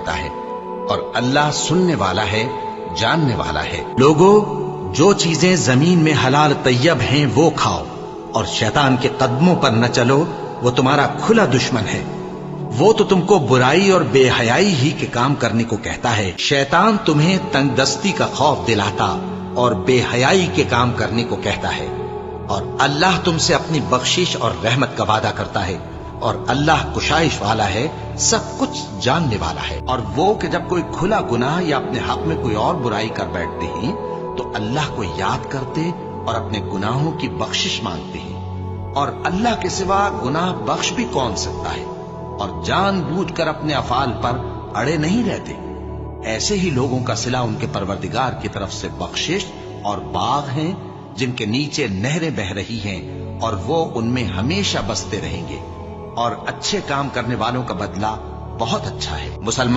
کرتا ہے، اور اللہ سننے والا ہے، جاننے والا ہے۔ لوگو، جو چیزیں زمین میں حلال طیب ہیں وہ کھاؤ، اور شیطان کے قدموں پر نہ چلو، وہ تمہارا کھلا دشمن ہے۔ وہ تو تم کو برائی اور بے حیائی ہی کے کام کرنے کو کہتا ہے۔ شیطان تمہیں تنگ دستی کا خوف دلاتا اور بے حیائی کے کام کرنے کو کہتا ہے، اور اللہ تم سے اپنی بخشش اور رحمت کا وعدہ کرتا ہے، اور اللہ کشائش والا ہے، سب کچھ جاننے والا ہے۔ اور وہ کہ جب کوئی کھلا گناہ یا اپنے حق میں کوئی اور برائی کر بیٹھتے ہیں تو اللہ کو یاد کرتے اور اپنے گناہوں کی بخشش مانگتے ہیں، اور اللہ کے سوا گناہ بخش بھی کون سکتا ہے، اور جان بوجھ کر اپنے افعال پر اڑے نہیں رہتے۔ ایسے ہی لوگوں کا صلہ ان کے پروردگار کی طرف سے بخشش اور باغ ہیں جن کے نیچے نہریں بہ رہی ہیں، اور وہ ان میں ہمیشہ بستے رہیں گے، اور اچھے کام کرنے والوں کا بدلہ بہت اچھا ہے۔ مسلمان